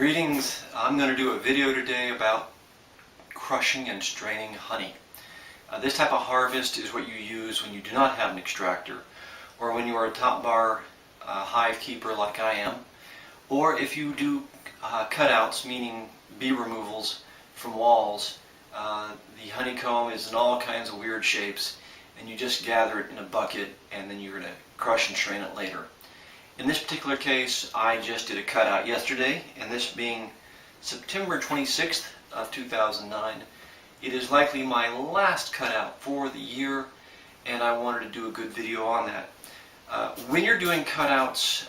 Greetings. I'm going to do a video today about crushing and straining honey. This type of harvest is what you use when you do not have an extractor, or when you are a top bar hive keeper like I am, or if you do cutouts, meaning bee removals from walls. The honeycomb is in all kinds of weird shapes, and you just gather it in a bucket and then you're going to crush and strain it later. In this particular case, I just did a cutout yesterday, and this being September 26th of 2009, it is likely my last cutout for the year, and I wanted to do a good video on that. When you're doing cutouts,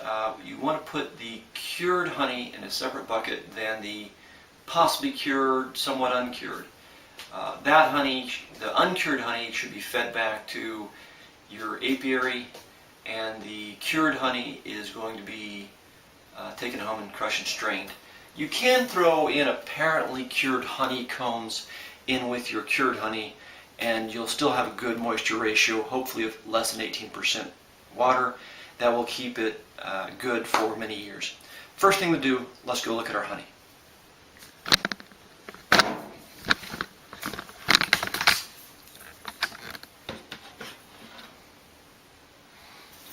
you want to put the cured honey in a separate bucket than the possibly cured, somewhat uncured. That honey, the uncured honey, should be fed back to your apiary, and the cured honey is going to be taken home and crushed and strained. You can throw in apparently cured honeycombs in with your cured honey, and you'll still have a good moisture ratio, hopefully of less than 18% water. That will keep it good for many years. First thing to do, let's go look at our honey.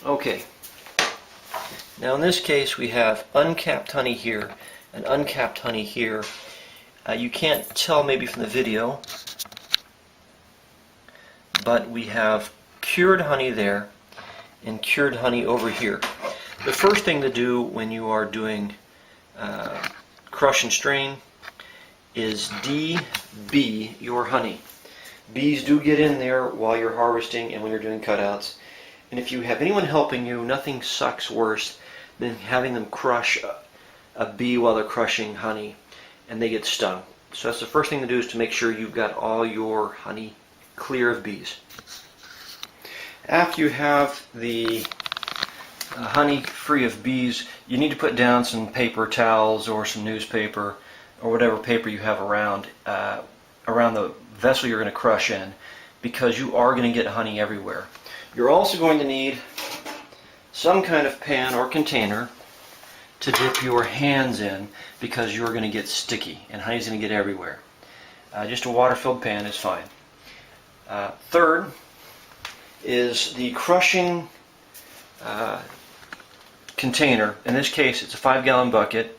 Okay, now in this case we have uncapped honey here and uncapped honey here. You can't tell maybe from the video, but we have cured honey there and cured honey over here. The first thing to do when you are doing crush and strain is de-bee your honey. Bees do get in there while you're harvesting and when you're doing cutouts. And if you have anyone helping you, nothing sucks worse than having them crush a bee while they're crushing honey and they get stung. So that's the first thing to do, is to make sure you've got all your honey clear of bees. After you have the honey free of bees, you need to put down some paper towels or some newspaper or whatever paper you have around the vessel you're going to crush in, because you are going to get honey everywhere. You're also going to need some kind of pan or container to dip your hands in, because you're going to get sticky and honey's going to get everywhere. Just a water-filled pan is fine. Third is the crushing container. In this case, it's a 5-gallon bucket.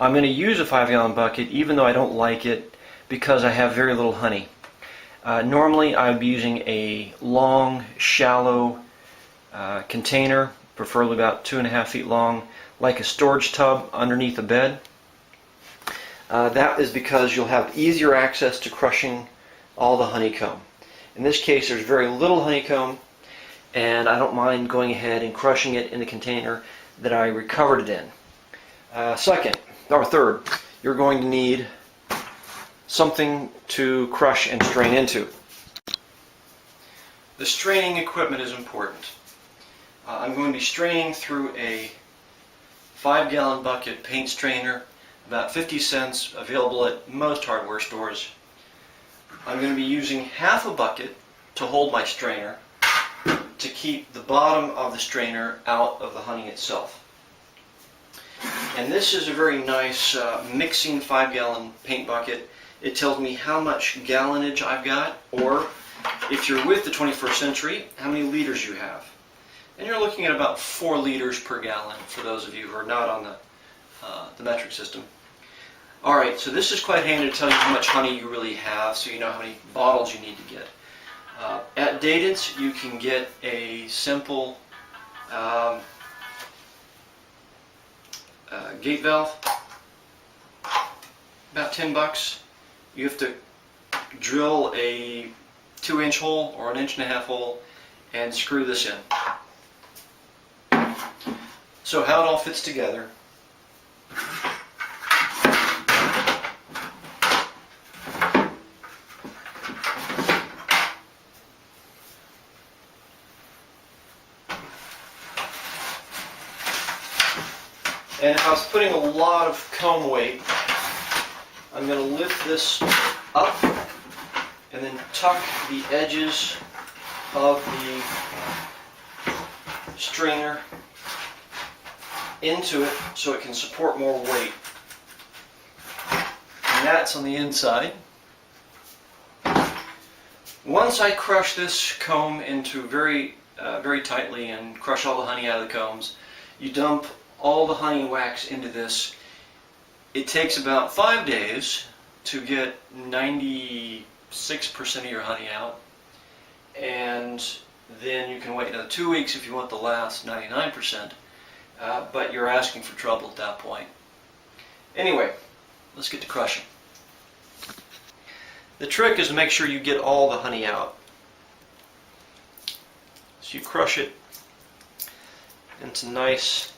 I'm going to use a 5-gallon bucket even though I don't like it, because I have very little honey. Normally I would be using a long, shallow container, preferably about 2.5 feet long, like a storage tub underneath a bed. That is because you'll have easier access to crushing all the honeycomb. In this case, there's very little honeycomb, and I don't mind going ahead and crushing it in the container that I recovered it in. Third, you're going to need something to crush and strain into. The straining equipment is important. I'm going to be straining through a 5-gallon bucket paint strainer, about 50 cents, available at most hardware stores. I'm going to be using half a bucket to hold my strainer to keep the bottom of the strainer out of the honey itself. And this is a very nice mixing 5-gallon paint bucket. It tells me how much gallonage I've got, or if you're with the 21st century, how many liters you have. And you're looking at about 4 liters per gallon for those of you who are not on the metric system. Alright, so this is quite handy to tell you how much honey you really have, so you know how many bottles you need to get. At David's, you can get a simple gate valve, about $10. You have to drill a 2-inch hole or an 1.5-inch hole and screw this in. So how it all fits together. And if I was putting a lot of comb weight, I'm going to lift this up and then tuck the edges of the strainer into it so it can support more weight. that's on the inside. Once I crush this comb into very tightly and crush all the honey out of the combs, you dump all the honey wax into this. It takes about 5 days to get 96% of your honey out, and then you can wait another 2 weeks if you want the last 99%, but you're asking for trouble at that point. Anyway, let's get to crushing. The trick is to make sure you get all the honey out. So you crush it into nice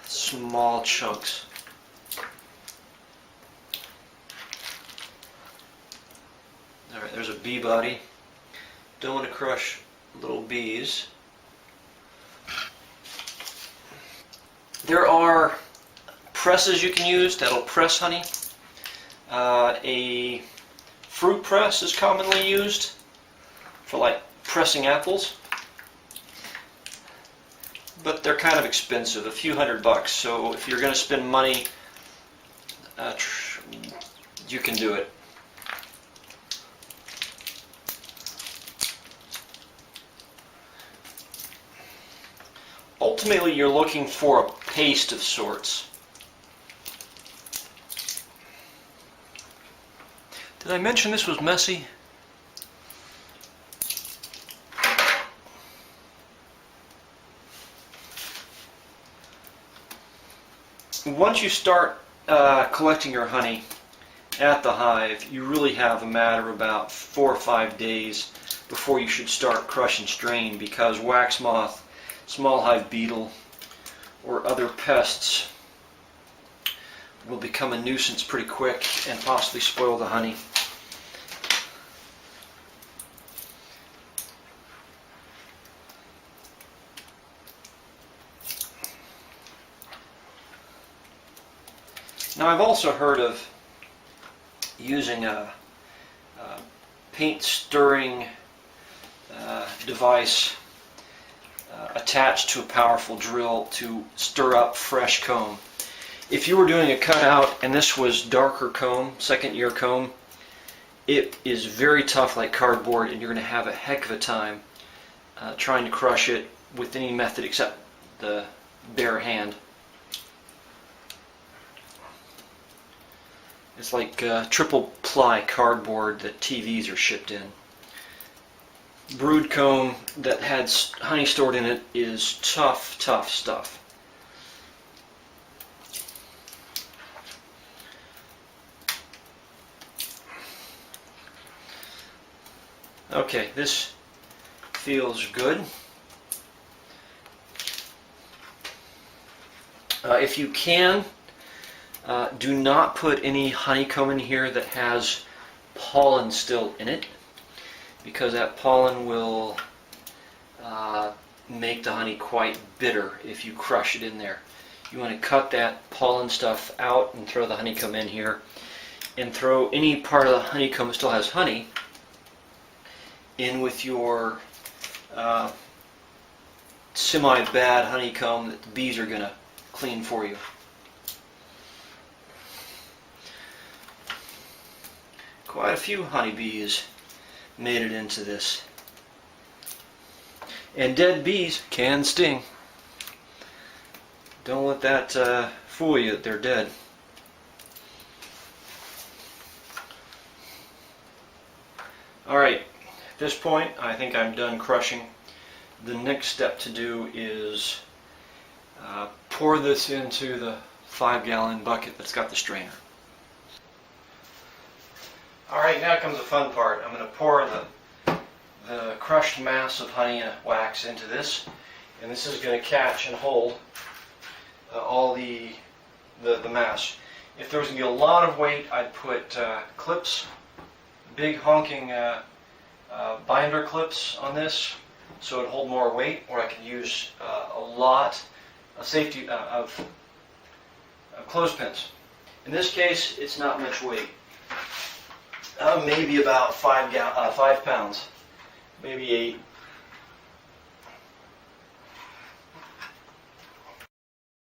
small chunks. Alright, there's a bee body. Don't want to crush little bees. There are presses you can use that'll press honey. A fruit press is commonly used for like pressing apples, but they're kind of expensive, a few $100. So if you're going to spend money, you can do it. Ultimately, you're looking for a paste of sorts. Did I mention this was messy? Once you start collecting your honey at the hive, you really have a matter of about 4 or 5 days before you should start crush and strain, because wax moth, small hive beetle, or other pests will become a nuisance pretty quick and possibly spoil the honey. Now, I've also heard of using a paint stirring device attached to a powerful drill to stir up fresh comb. If you were doing a cutout and this was darker comb, second year comb, it is very tough like cardboard, and you're going to have a heck of a time trying to crush it with any method except the bare hand. It's like triple ply cardboard that TVs are shipped in. Brood comb that had honey stored in it is tough, tough stuff. Okay, this feels good. If you can, do not put any honeycomb in here that has pollen still in it, because that pollen will make the honey quite bitter if you crush it in there. You want to cut that pollen stuff out and throw the honeycomb in here, and throw any part of the honeycomb that still has honey in with your semi-bad honeycomb that the bees are going to clean for you. Quite a few honeybees made it into this. And dead bees can sting. Don't let that fool you that they're dead. Alright, at this point I think I'm done crushing. The next step to do is pour this into the 5-gallon bucket that's got the strainer. Alright, now comes the fun part. I'm going to pour the crushed mass of honey and wax into this, and this is going to catch and hold all the mass. If there was going to be a lot of weight, I'd put clips, big honking binder clips on this, so it'd hold more weight, or I could use a safety of clothespins. In this case, it's not much weight. Maybe about 5 pounds, maybe 8.